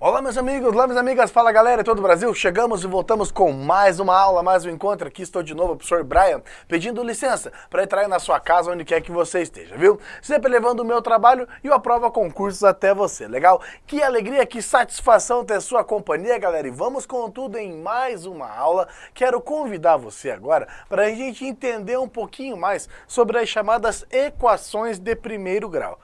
Olá meus amigos, olá minhas amigas, fala galera de todo o Brasil, chegamos e voltamos com mais uma aula, mais um encontro, aqui estou de novo, o professor Brian, pedindo licença para entrar aí na sua casa, onde quer que você esteja, viu? Sempre levando o meu trabalho e eu aprovo concursos até você, legal? Que alegria, que satisfação ter sua companhia, galera, e vamos com tudo em mais uma aula. Quero convidar você agora para a gente entender um pouquinho mais sobre as chamadas equações de primeiro grau.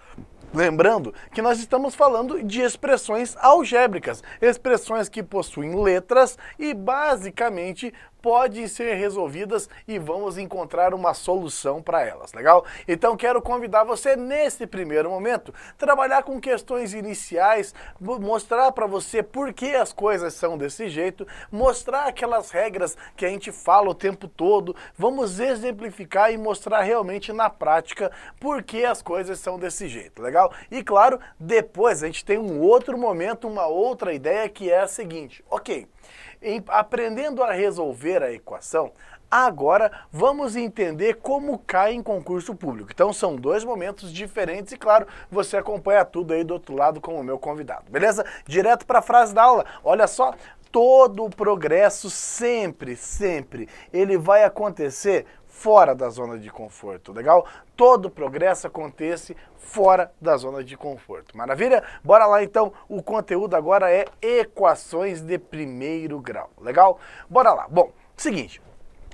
Lembrando que nós estamos falando de expressões algébricas, expressões que possuem letras e basicamente podem ser resolvidas e vamos encontrar uma solução para elas, legal? Então quero convidar você nesse primeiro momento, trabalhar com questões iniciais, mostrar para você por que as coisas são desse jeito, mostrar aquelas regras que a gente fala o tempo todo, vamos exemplificar e mostrar realmente na prática por que as coisas são desse jeito, legal? E claro, depois a gente tem um outro momento, uma outra ideia que é a seguinte, ok, aprendendo a resolver a equação, agora vamos entender como cai em concurso público. Então são dois momentos diferentes e claro, você acompanha tudo aí do outro lado com o meu convidado, beleza? Direto para a frase da aula, olha só, todo o progresso sempre, ele vai acontecer fora da zona de conforto, legal? Todo progresso acontece fora da zona de conforto, maravilha? Bora lá então, o conteúdo agora é equações de primeiro grau, legal? Bora lá, bom, seguinte,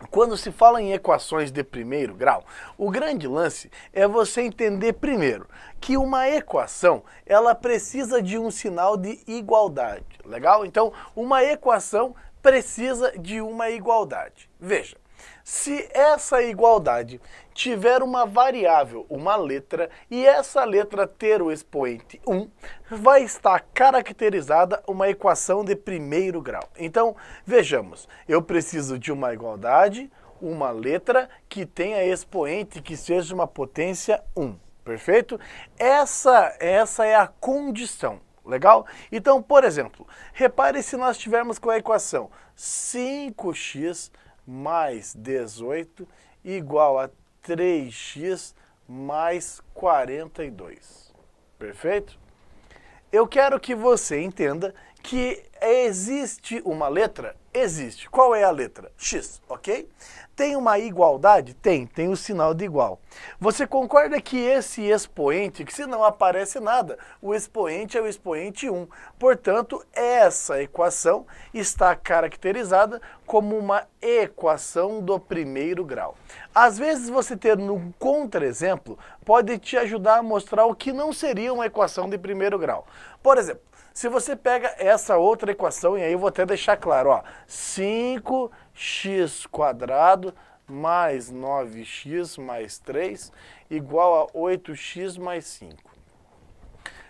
quando se fala em equações de primeiro grau, o grande lance é você entender primeiro que uma equação, ela precisa de um sinal de igualdade, legal? Então, uma equação precisa de uma igualdade. Veja, se essa igualdade tiver uma variável, uma letra, e essa letra ter o expoente 1, vai estar caracterizada uma equação de primeiro grau. Então, vejamos, eu preciso de uma igualdade, uma letra que tenha expoente que seja uma potência 1, perfeito? Essa é a condição. Legal? Então, por exemplo, repare se nós tivermos com a equação 5x mais 18 igual a 3x mais 42. Perfeito? Eu quero que você entenda que existe uma letra? Existe. Qual é a letra? X, ok? Tem uma igualdade? Tem o sinal de igual. Você concorda que esse expoente, que se não aparece nada, o expoente é o expoente 1. Portanto, essa equação está caracterizada como uma equação do primeiro grau. Às vezes você ter um contra-exemplo pode te ajudar a mostrar o que não seria uma equação de primeiro grau. Por exemplo, se você pega essa outra equação, e aí eu vou até deixar claro, ó, 5x² mais 9x mais 3 igual a 8x mais 5.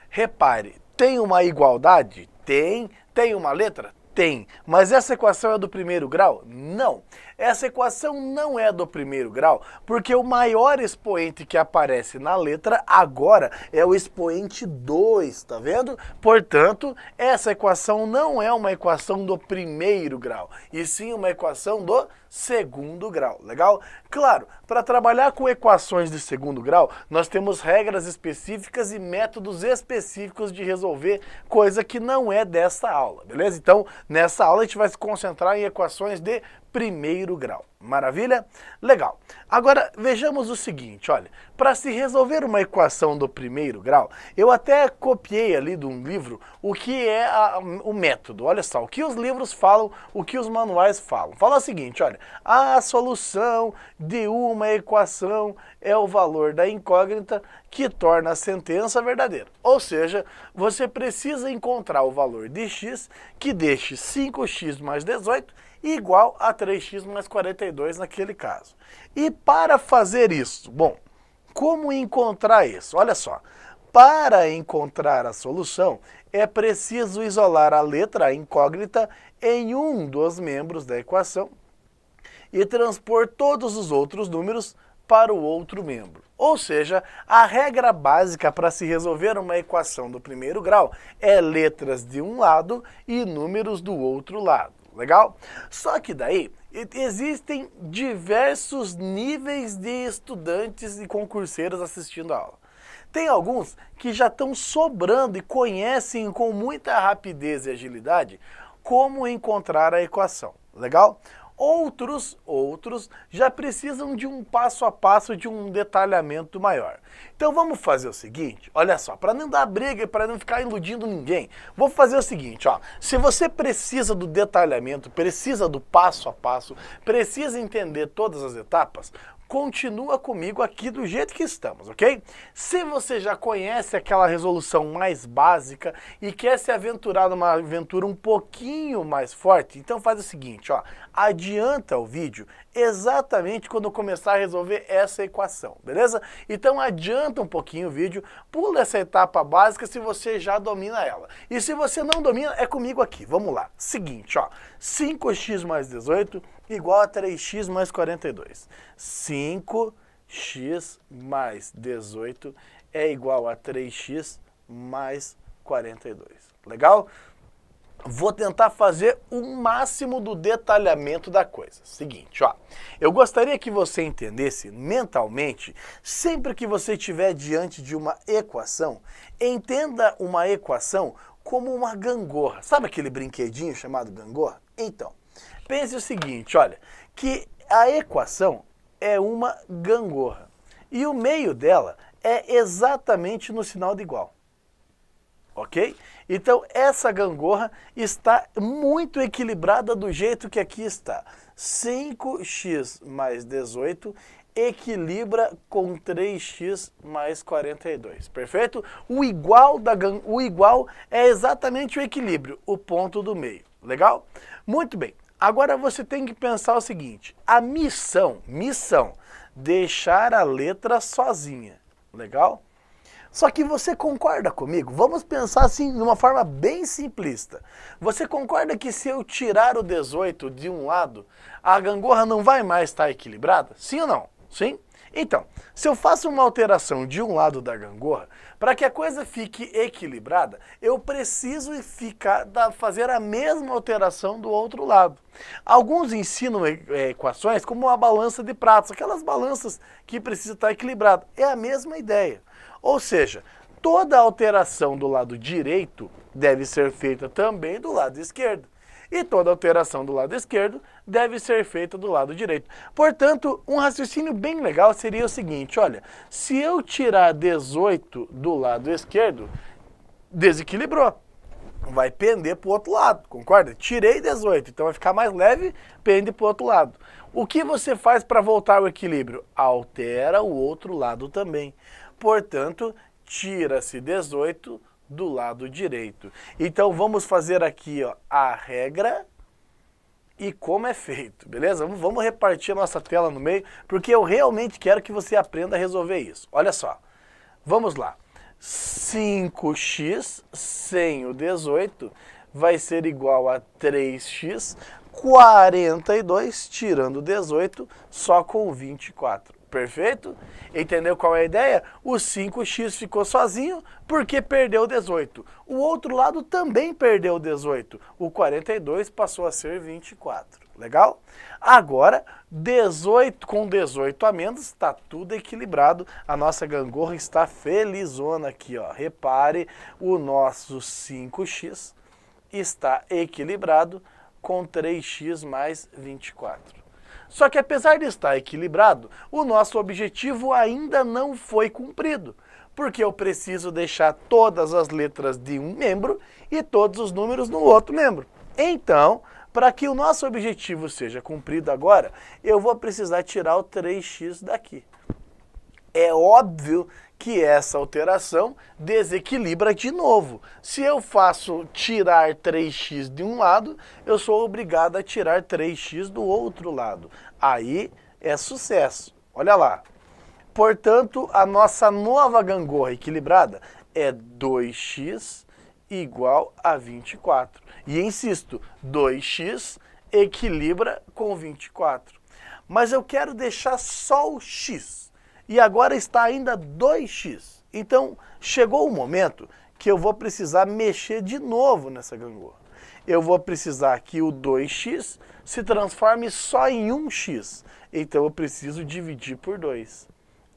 Repare, tem uma igualdade? Tem. Tem uma letra? Tem. Mas essa equação é do primeiro grau? Não. Essa equação não é do primeiro grau, porque o maior expoente que aparece na letra agora é o expoente 2, tá vendo? Portanto, essa equação não é uma equação do primeiro grau, e sim uma equação do segundo grau, legal? Claro, para trabalhar com equações de segundo grau, nós temos regras específicas e métodos específicos de resolver, coisa que não é dessa aula, beleza? Então, nessa aula a gente vai se concentrar em equações de primeiro grau. Maravilha? Legal. Agora vejamos o seguinte, olha, para se resolver uma equação do primeiro grau, eu até copiei ali de um livro o que é o método. Olha só, o que os livros falam, o que os manuais falam. Fala o seguinte, olha, a solução de uma equação é o valor da incógnita que torna a sentença verdadeira. Ou seja, você precisa encontrar o valor de x que deixe 5x mais 18 igual a 3x mais 42 naquele caso. E para fazer isso, bom, como encontrar isso? Olha só, para encontrar a solução, é preciso isolar a letra incógnita em um dos membros da equação e transpor todos os outros números para o outro membro. Ou seja, a regra básica para se resolver uma equação do primeiro grau é letras de um lado e números do outro lado. Legal? Só que daí existem diversos níveis de estudantes e concurseiros assistindo a aula. Tem alguns que já estão sobrando e conhecem com muita rapidez e agilidade como encontrar a equação, legal? Outros já precisam de um passo a passo, de um detalhamento maior. Então vamos fazer o seguinte, olha só, para não dar briga e para não ficar iludindo ninguém, vou fazer o seguinte, ó, se você precisa do detalhamento, precisa do passo a passo, precisa entender todas as etapas, continua comigo aqui do jeito que estamos, ok? Se você já conhece aquela resolução mais básica e quer se aventurar numa aventura um pouquinho mais forte, então faz o seguinte, ó, adianta o vídeo exatamente quando eu começar a resolver essa equação, beleza? Então adianta um pouquinho o vídeo, pula essa etapa básica se você já domina ela. E se você não domina, é comigo aqui, vamos lá. Seguinte, ó, 5x mais 18 igual a 3x mais 42. 5x mais 18 é igual a 3x mais 42. Legal? Vou tentar fazer o máximo do detalhamento da coisa. Seguinte, ó, eu gostaria que você entendesse mentalmente, sempre que você estiver diante de uma equação, entenda uma equação como uma gangorra. Sabe aquele brinquedinho chamado gangorra? Então, pense o seguinte, olha, que a equação é uma gangorra e o meio dela é exatamente no sinal de igual. Ok? Então essa gangorra está muito equilibrada do jeito que aqui está. 5x mais 18 equilibra com 3x mais 42, perfeito? O igual é exatamente o equilíbrio, o ponto do meio, legal? Muito bem, agora você tem que pensar o seguinte, a missão, deixar a letra sozinha, legal? Só que você concorda comigo? Vamos pensar assim, de uma forma bem simplista. Você concorda que se eu tirar o 18 de um lado, a gangorra não vai mais estar equilibrada? Sim ou não? Sim? Então, se eu faço uma alteração de um lado da gangorra, para que a coisa fique equilibrada, eu preciso fazer a mesma alteração do outro lado. Alguns ensinam equações como uma balança de pratos, aquelas balanças que precisam estar equilibradas. É a mesma ideia. Ou seja, toda alteração do lado direito deve ser feita também do lado esquerdo. E toda alteração do lado esquerdo deve ser feita do lado direito. Portanto, um raciocínio bem legal seria o seguinte, olha, se eu tirar 18 do lado esquerdo, desequilibrou. Vai pender para o outro lado, concorda? Tirei 18, então vai ficar mais leve, pende para o outro lado. O que você faz para voltar ao equilíbrio? Altera o outro lado também. Portanto, tira-se 18 do lado direito. Então vamos fazer aqui, ó, a regra e como é feito, beleza? Vamos repartir a nossa tela no meio, porque eu realmente quero que você aprenda a resolver isso. Olha só, vamos lá. 5x sem o 18 vai ser igual a 3x, 42 tirando 18 só com 24. Perfeito? Entendeu qual é a ideia? O 5x ficou sozinho porque perdeu 18. O outro lado também perdeu 18. O 42 passou a ser 24. Legal? Agora, 18 com 18 a menos, está tudo equilibrado. A nossa gangorra está felizona aqui, ó. Repare, o nosso 5x está equilibrado com 3x mais 24. Só que apesar de estar equilibrado, o nosso objetivo ainda não foi cumprido, porque eu preciso deixar todas as letras de um membro e todos os números no outro membro. Então, para que o nosso objetivo seja cumprido agora, eu vou precisar tirar o 3x daqui. É óbvio que essa alteração desequilibra de novo. Se eu faço tirar 3x de um lado, eu sou obrigado a tirar 3x do outro lado. Aí é sucesso. Olha lá. Portanto, a nossa nova gangorra equilibrada é 2x igual a 24. E insisto, 2x equilibra com 24. Mas eu quero deixar só o x. E agora está ainda 2x. Então, chegou o momento que eu vou precisar mexer de novo nessa gangorra. Eu vou precisar que o 2x se transforme só em 1x. Então, eu preciso dividir por 2.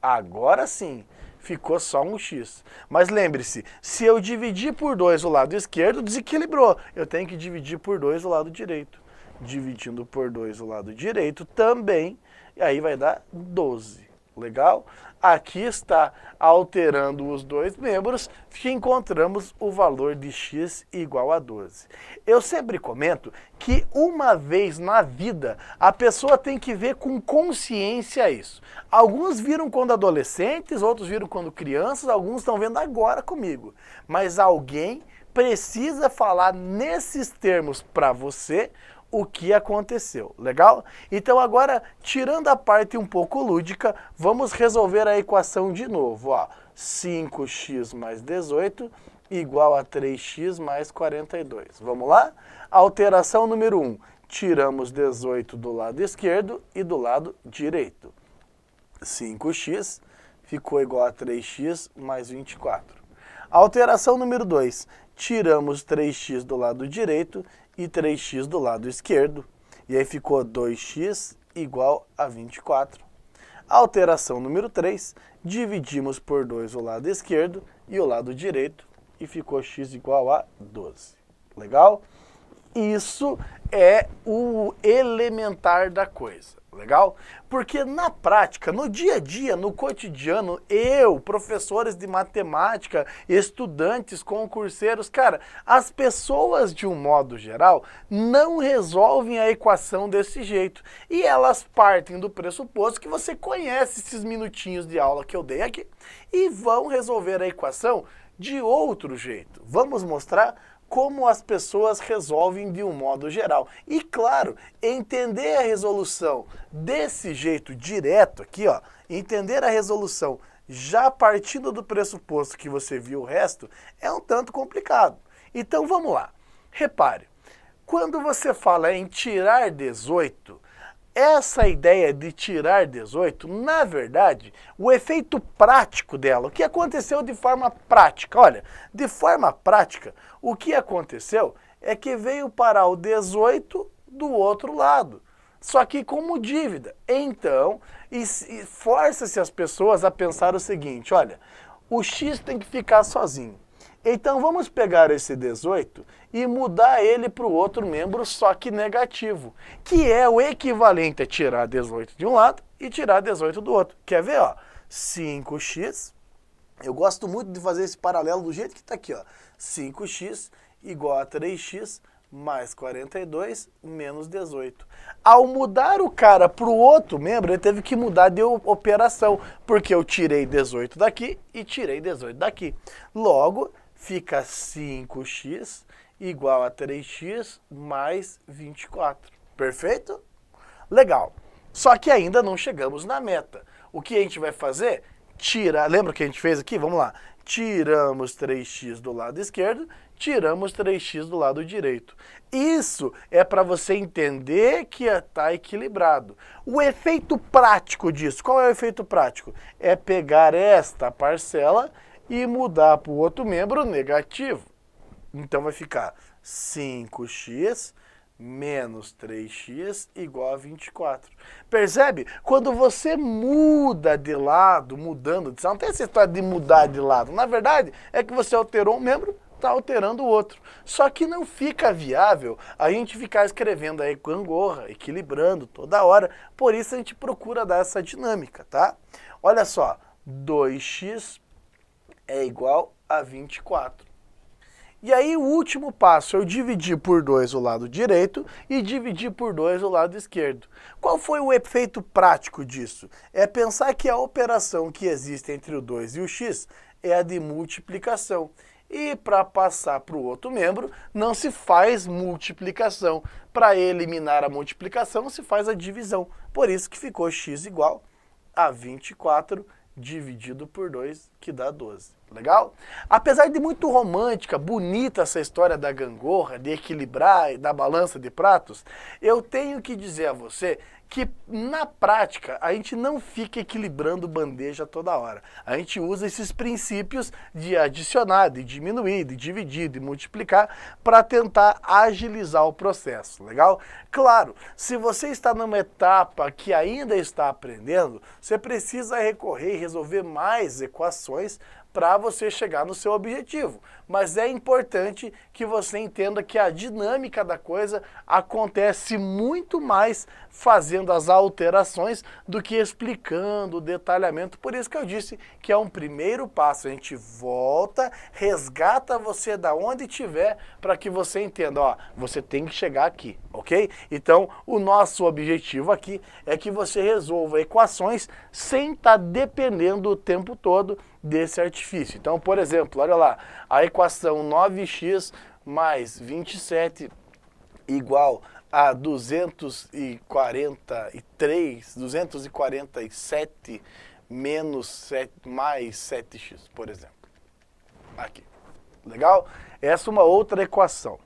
Agora sim, ficou só um x. Mas lembre-se, se eu dividir por 2 o lado esquerdo, desequilibrou. Eu tenho que dividir por 2 o lado direito. Dividindo por 2 o lado direito também, e aí vai dar 12. Legal? Aqui está alterando os dois membros que encontramos o valor de x igual a 12. Eu sempre comento que uma vez na vida a pessoa tem que ver com consciência isso. Alguns viram quando adolescentes, outros viram quando crianças, alguns estão vendo agora comigo. Mas alguém precisa falar nesses termos para você o que aconteceu, legal? Então agora, tirando a parte um pouco lúdica, vamos resolver a equação de novo, ó. 5x mais 18 igual a 3x mais 42. Vamos lá? Alteração número 1, tiramos 18 do lado esquerdo e do lado direito. 5x ficou igual a 3x mais 24. Alteração número 2, tiramos 3x do lado direito e 3x do lado esquerdo, e aí ficou 2x igual a 24. Alteração número 3, dividimos por 2 o lado esquerdo e o lado direito, e ficou x igual a 12. Legal? Isso é o elementar da coisa. Legal? Porque na prática, no dia a dia, no cotidiano, professores de matemática, estudantes, concurseiros, cara, as pessoas de um modo geral não resolvem a equação desse jeito. E elas partem do pressuposto que você conhece esses minutinhos de aula que eu dei aqui e vão resolver a equação de outro jeito. Vamos mostrar como as pessoas resolvem de um modo geral. E claro, entender a resolução desse jeito direto aqui, ó, entender a resolução já partindo do pressuposto que você viu o resto, é um tanto complicado. Então vamos lá. Repare, quando você fala em tirar 18, essa ideia de tirar 18, na verdade, o efeito prático dela, o que aconteceu de forma prática? Olha, de forma prática, o que aconteceu é que veio parar o 18 do outro lado, só que como dívida. Então, força-se as pessoas a pensar o seguinte, olha, o x tem que ficar sozinho. Então vamos pegar esse 18 e mudar ele para o outro membro, só que negativo, que é o equivalente a tirar 18 de um lado e tirar 18 do outro. Quer ver? Ó? 5x, eu gosto muito de fazer esse paralelo do jeito que está aqui, ó. 5x igual a 3x mais 42 menos 18. Ao mudar o cara para o outro membro, ele teve que mudar de operação, porque eu tirei 18 daqui e tirei 18 daqui. Logo, fica 5x igual a 3x mais 24. Perfeito? Legal. Só que ainda não chegamos na meta. O que a gente vai fazer? Lembra o que a gente fez aqui? Vamos lá. Tiramos 3x do lado esquerdo, tiramos 3x do lado direito. Isso é para você entender que está equilibrado. O efeito prático disso, qual é o efeito prático? É pegar esta parcela e mudar para o outro membro negativo. Então vai ficar 5x menos 3x igual a 24. Percebe? Quando você muda de lado, não tem essa história de mudar de lado. Na verdade, é que você alterou um membro, está alterando o outro. Só que não fica viável a gente ficar escrevendo aí gangorra, equilibrando toda hora. Por isso a gente procura dar essa dinâmica, tá? Olha só, 2x é igual a 24. E aí o último passo, eu dividi por 2 o lado direito e dividi por 2 o lado esquerdo. Qual foi o efeito prático disso? É pensar que a operação que existe entre o 2 e o x é a de multiplicação. E para passar para o outro membro, não se faz multiplicação. Para eliminar a multiplicação, se faz a divisão. Por isso que ficou x igual a 24 dividido por 2, que dá 12. Legal? Apesar de muito romântica, bonita essa história da gangorra, de equilibrar e da balança de pratos, eu tenho que dizer a você que na prática a gente não fica equilibrando bandeja toda hora. A gente usa esses princípios de adicionar, de diminuir, de dividir, de multiplicar para tentar agilizar o processo, legal? Claro, se você está numa etapa que ainda está aprendendo, você precisa recorrer e resolver mais equações para você chegar no seu objetivo. Mas é importante que você entenda que a dinâmica da coisa acontece muito mais fazendo as alterações do que explicando o detalhamento. Por isso que eu disse que é um primeiro passo. A gente volta, resgata você da onde estiver para que você entenda, ó, você tem que chegar aqui, ok? Então, o nosso objetivo aqui é que você resolva equações sem estar dependendo o tempo todo desse artifício. Então, por exemplo, olha lá, a equação 9x mais 27 igual a 247 menos 7, mais 7x, por exemplo. Aqui. Legal? Essa é uma outra equação.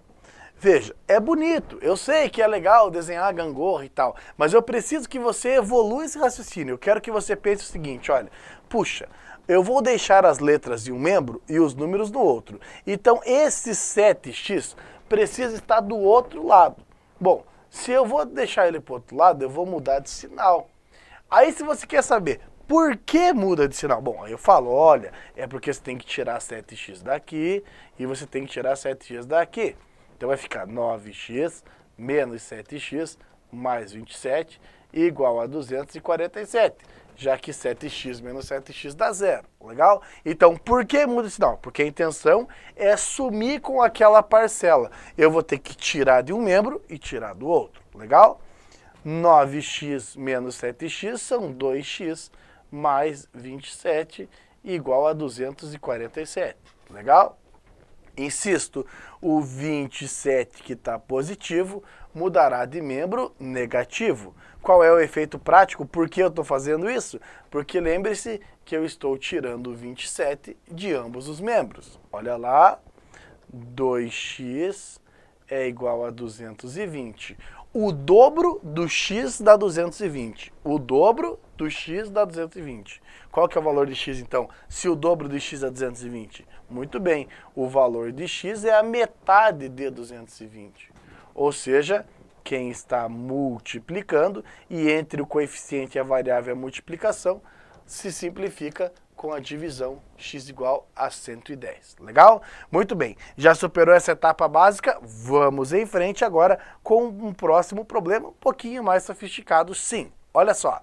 Veja, é bonito, eu sei que é legal desenhar gangorra e tal, mas eu preciso que você evolua esse raciocínio. Eu quero que você pense o seguinte, olha, puxa, eu vou deixar as letras de um membro e os números no outro. Então, esse 7x precisa estar do outro lado. Bom, se eu vou deixar ele para o outro lado, eu vou mudar de sinal. Aí, se você quer saber por que muda de sinal, bom, aí eu falo, olha, é porque você tem que tirar 7x daqui e você tem que tirar 7x daqui. Então, vai ficar 9x menos 7x mais 27 igual a 247. Já que 7x menos 7x dá zero, legal? Então, por que muda esse sinal? Porque a intenção é sumir com aquela parcela. Eu vou ter que tirar de um membro e tirar do outro, legal? 9x menos 7x são 2x mais 27 igual a 247, legal? Insisto, o 27 que está positivo mudará de membro negativo. Qual é o efeito prático? Por que eu estou fazendo isso? Porque lembre-se que eu estou tirando o 27 de ambos os membros. Olha lá, 2x é igual a 220. O dobro do x dá 220. O dobro do x dá 220. Qual que é o valor de x, então, se o dobro de x é 220? Muito bem, o valor de x é a metade de 220. Ou seja, quem está multiplicando, e entre o coeficiente e a variável a multiplicação, se simplifica com a divisão x igual a 110. Legal? Muito bem. Já superou essa etapa básica? Vamos em frente agora com um próximo problema um pouquinho mais sofisticado, sim. Olha só.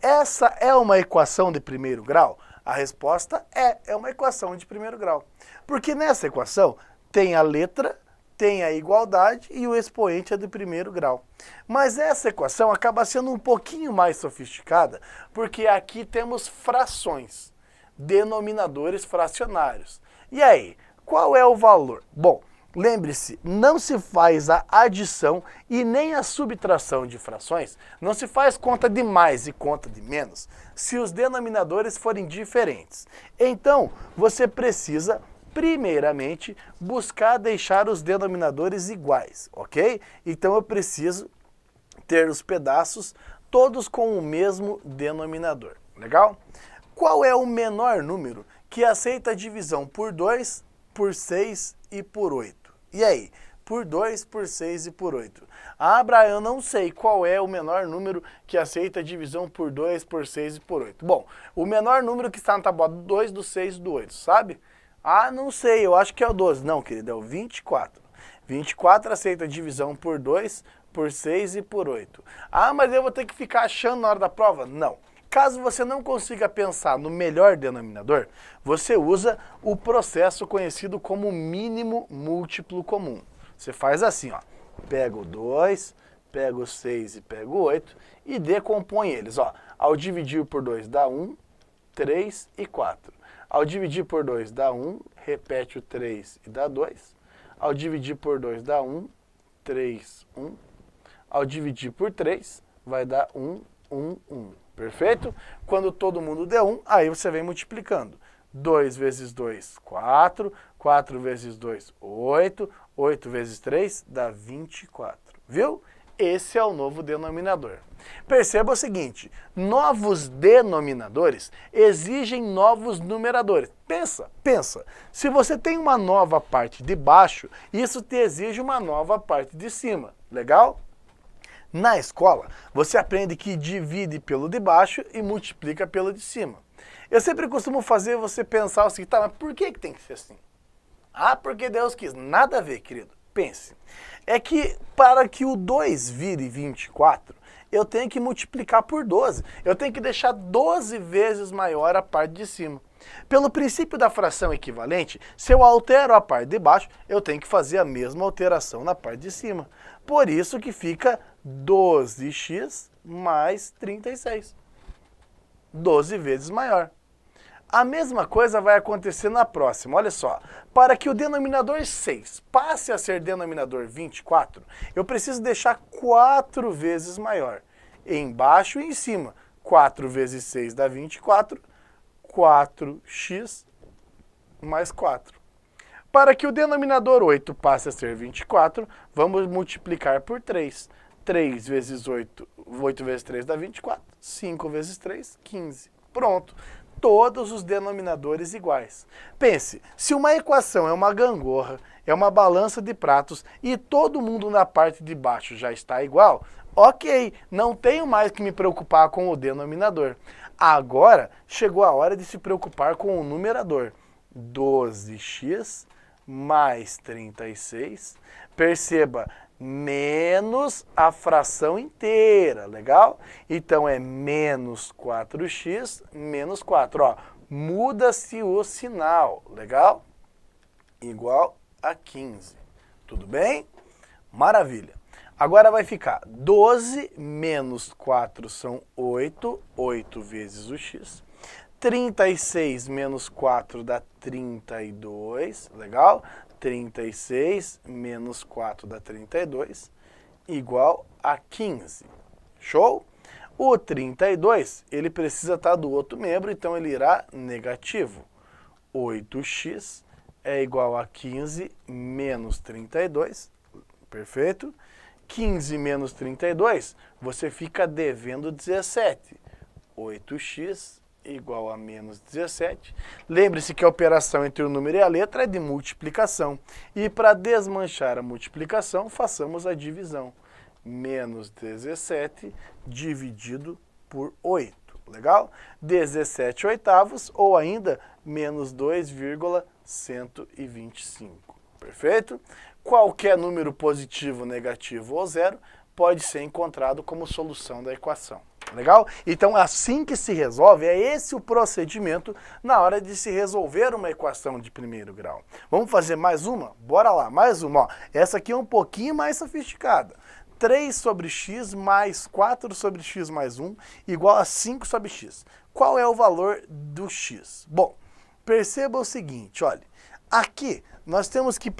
Essa é uma equação de primeiro grau? A resposta é uma equação de primeiro grau. Porque nessa equação tem a letra, tem a igualdade e o expoente é de primeiro grau. Mas essa equação acaba sendo um pouquinho mais sofisticada, porque aqui temos frações, denominadores fracionários. E aí, qual é o valor? Bom, lembre-se, não se faz a adição e nem a subtração de frações, não se faz conta de mais e conta de menos, se os denominadores forem diferentes. Então, você precisa primeiramente, buscar deixar os denominadores iguais, ok? Então eu preciso ter os pedaços todos com o mesmo denominador, legal? Qual é o menor número que aceita a divisão por 2, por 6 e por 8? E aí? Por 2, por 6 e por 8. Ah, Brian, eu não sei qual é o menor número que aceita a divisão por 2, por 6 e por 8. Bom, o menor número que está na tábua do 2, do 6 e do 8, sabe? Ah, não sei, eu acho que é o 12. Não, querido, é o 24. 24 aceita a divisão por 2, por 6 e por 8. Ah, mas eu vou ter que ficar achando na hora da prova? Não. Caso você não consiga pensar no melhor denominador, você usa o processo conhecido como mínimo múltiplo comum. Você faz assim, ó. Pega o 2, pega o 6 e pega o 8 e decompõe eles. Ó. Ao dividir por 2 dá 1, 3 e 4. Ao dividir por 2 dá 1, repete o 3 e dá 2. Ao dividir por 2 dá 1, 3, 1. Ao dividir por 3 vai dar 1, 1, 1. Perfeito? Quando todo mundo der 1, aí você vem multiplicando. 2 vezes 2, 4. 4 vezes 2, 8. 8 vezes 3 dá 24. Viu? Esse é o novo denominador. Perceba o seguinte, novos denominadores exigem novos numeradores. Pensa. Se você tem uma nova parte de baixo, isso te exige uma nova parte de cima. Legal? Na escola, você aprende que divide pelo de baixo e multiplica pelo de cima. Eu sempre costumo fazer você pensar o seguinte, tá, mas por que tem que ser assim? Ah, porque Deus quis. Nada a ver, querido. Pense. É que para que o 2 vire 24, eu tenho que multiplicar por 12. Eu tenho que deixar 12 vezes maior a parte de cima. Pelo princípio da fração equivalente, se eu altero a parte de baixo, eu tenho que fazer a mesma alteração na parte de cima. Por isso que fica 12x mais 36. 12 vezes maior. A mesma coisa vai acontecer na próxima, olha só. Para que o denominador 6 passe a ser denominador 24, eu preciso deixar 4 vezes maior. Embaixo e em cima. 4 vezes 6 dá 24, 4x mais 4. Para que o denominador 8 passe a ser 24, vamos multiplicar por 3. 3 vezes 8, 8 vezes 3 dá 24, 5 vezes 3, 15. Pronto. Todos os denominadores iguais. Pense, se uma equação é uma gangorra, é uma balança de pratos e todo mundo na parte de baixo já está igual, ok, não tenho mais que me preocupar com o denominador. Agora chegou a hora de se preocupar com o numerador. 12x mais 36, perceba, menos a fração inteira, legal? Então é menos 4x menos 4, ó, muda-se o sinal, legal? Igual a 15, tudo bem? Maravilha. Agora vai ficar 12 menos 4 são 8, 8 vezes o x. 36 menos 4 dá 32, legal? 36 menos 4 dá 32, igual a 15. Show? O 32, ele precisa estar do outro membro, então ele irá negativo. 8x é igual a 15 menos 32, perfeito? 15 menos 32, você fica devendo 17. 8x igual a menos 17. Lembre-se que a operação entre o número e a letra é de multiplicação. E para desmanchar a multiplicação, façamos a divisão. Menos 17 dividido por 8. Legal? 17 oitavos ou ainda menos 2,125. Perfeito? Qualquer número positivo, negativo ou zero pode ser encontrado como solução da equação. Legal? Então, assim que se resolve, é esse o procedimento na hora de se resolver uma equação de primeiro grau. Vamos fazer mais uma? Bora lá, mais uma. Ó. Essa aqui é um pouquinho mais sofisticada. 3 sobre x mais 4 sobre x mais 1 igual a 5 sobre x. Qual é o valor do x? Bom, perceba o seguinte, olha. Aqui, nós temos que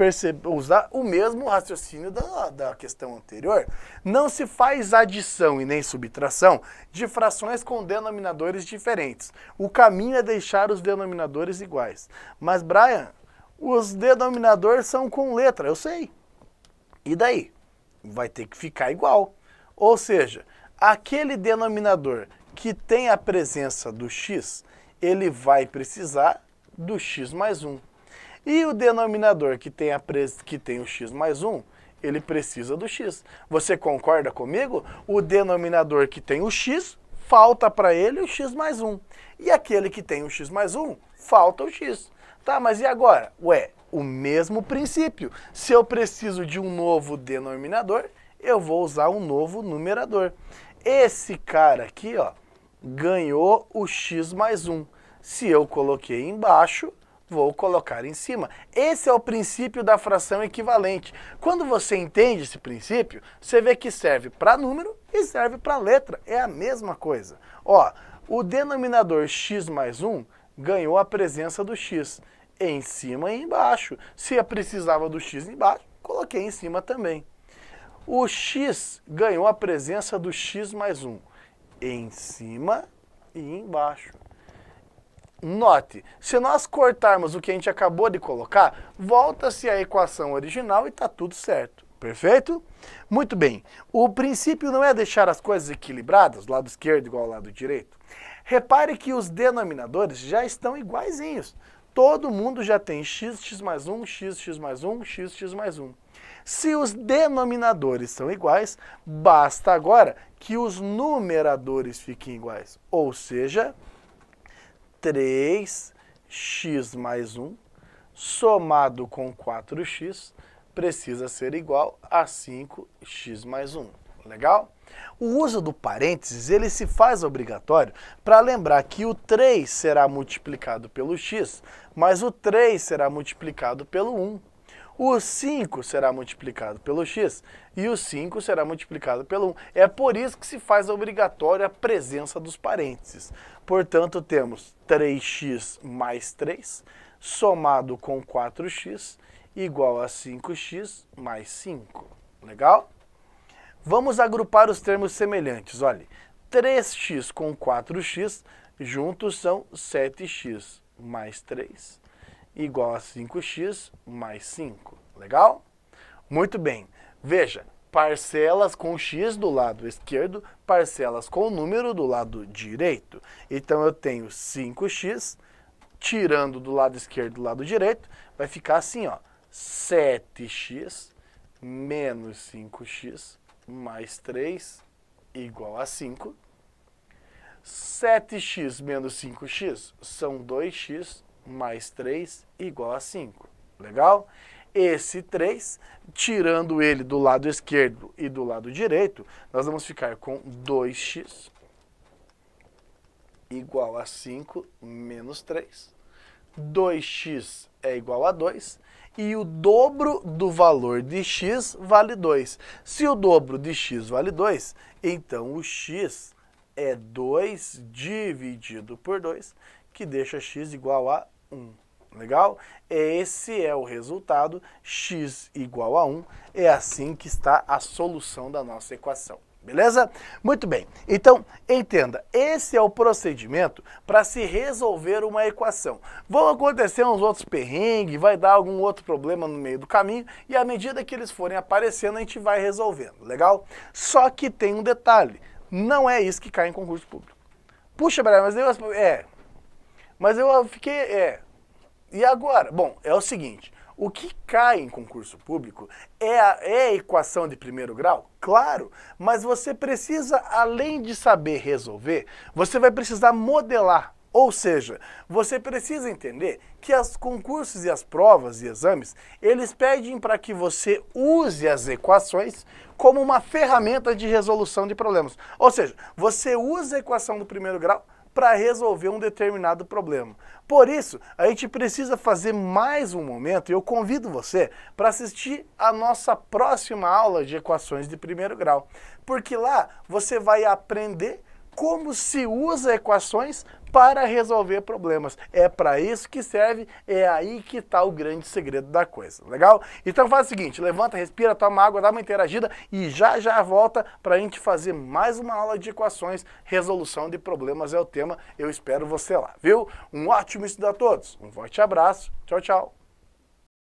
usar o mesmo raciocínio da questão anterior. Não se faz adição e nem subtração de frações com denominadores diferentes. O caminho é deixar os denominadores iguais. Mas, Brian, os denominadores são com letra, eu sei. E daí? Vai ter que ficar igual. Ou seja, aquele denominador que tem a presença do x, ele vai precisar do x mais 1. E o denominador que tem o x mais 1, ele precisa do x. Você concorda comigo? O denominador que tem o x, falta para ele o x mais 1. E aquele que tem o x mais 1, falta o x. Tá, mas e agora? Ué, o mesmo princípio. Se eu preciso de um novo denominador, eu vou usar um novo numerador. Esse cara aqui, ó, ganhou o x mais 1. Se eu coloquei embaixo, vou colocar em cima. Esse é o princípio da fração equivalente. Quando você entende esse princípio, você vê que serve para número e serve para letra. É a mesma coisa. Ó, o denominador x mais 1 ganhou a presença do x em cima e embaixo. Se eu precisava do x embaixo, coloquei em cima também. O x ganhou a presença do x mais 1 em cima e embaixo. Note, se nós cortarmos o que a gente acabou de colocar, volta-se a equação original e está tudo certo. Perfeito? Muito bem. O princípio não é deixar as coisas equilibradas, lado esquerdo igual ao lado direito. Repare que os denominadores já estão iguaizinhos. Todo mundo já tem x mais 1, x mais 1, x mais 1. Se os denominadores são iguais, basta agora que os numeradores fiquem iguais. Ou seja, 3x mais 1 somado com 4x precisa ser igual a 5x mais 1. Legal? O uso do parênteses ele se faz obrigatório para lembrar que o 3 será multiplicado pelo x, mas o 3 será multiplicado pelo 1. O 5 será multiplicado pelo x e o 5 será multiplicado pelo 1. É por isso que se faz obrigatória a presença dos parênteses. Portanto, temos 3x mais 3 somado com 4x igual a 5x mais 5. Legal? Vamos agrupar os termos semelhantes. Olha, 3x com 4x juntos são 7x mais 3 igual a 5x mais 5. Legal? Muito bem. Veja, parcelas com x do lado esquerdo, parcelas com o número do lado direito. Então, eu tenho 5x, tirando do lado esquerdo do lado direito, vai ficar assim, ó, 7x menos 5x mais 3 igual a 5. 7x menos 5x são 2x mais 3 igual a 5. Legal? Esse 3, tirando ele do lado esquerdo e do lado direito, nós vamos ficar com 2x igual a 5 menos 3. 2x é igual a 2 e o dobro do valor de x vale 2. Se o dobro de x vale 2, então o x é 2 dividido por 2, que deixa x igual a 1. Legal? Esse é o resultado, x igual a 1. É assim que está a solução da nossa equação. Beleza? Muito bem. Então, entenda, esse é o procedimento para se resolver uma equação. Vão acontecer uns outros perrengues, vai dar algum outro problema no meio do caminho, e à medida que eles forem aparecendo, a gente vai resolvendo. Legal? Só que tem um detalhe, não é isso que cai em concurso público. Puxa, Brian, mas eu fiquei... E agora? Bom, é o seguinte, o que cai em concurso público é a equação de primeiro grau? Claro, mas você precisa, além de saber resolver, você vai precisar modelar. Ou seja, você precisa entender que os concursos e as provas e exames, eles pedem para que você use as equações como uma ferramenta de resolução de problemas. Ou seja, você usa a equação do primeiro grau para resolver um determinado problema. Por isso, a gente precisa fazer mais um momento, e eu convido você para assistir a nossa próxima aula de equações de primeiro grau, porque lá você vai aprender como se usa equações para resolver problemas. É para isso que serve, é aí que está o grande segredo da coisa, legal? Então faz o seguinte, levanta, respira, toma água, dá uma interagida e já volta para a gente fazer mais uma aula de equações. Resolução de problemas é o tema, eu espero você lá, viu? Um ótimo estudo a todos, um forte abraço, tchau, tchau.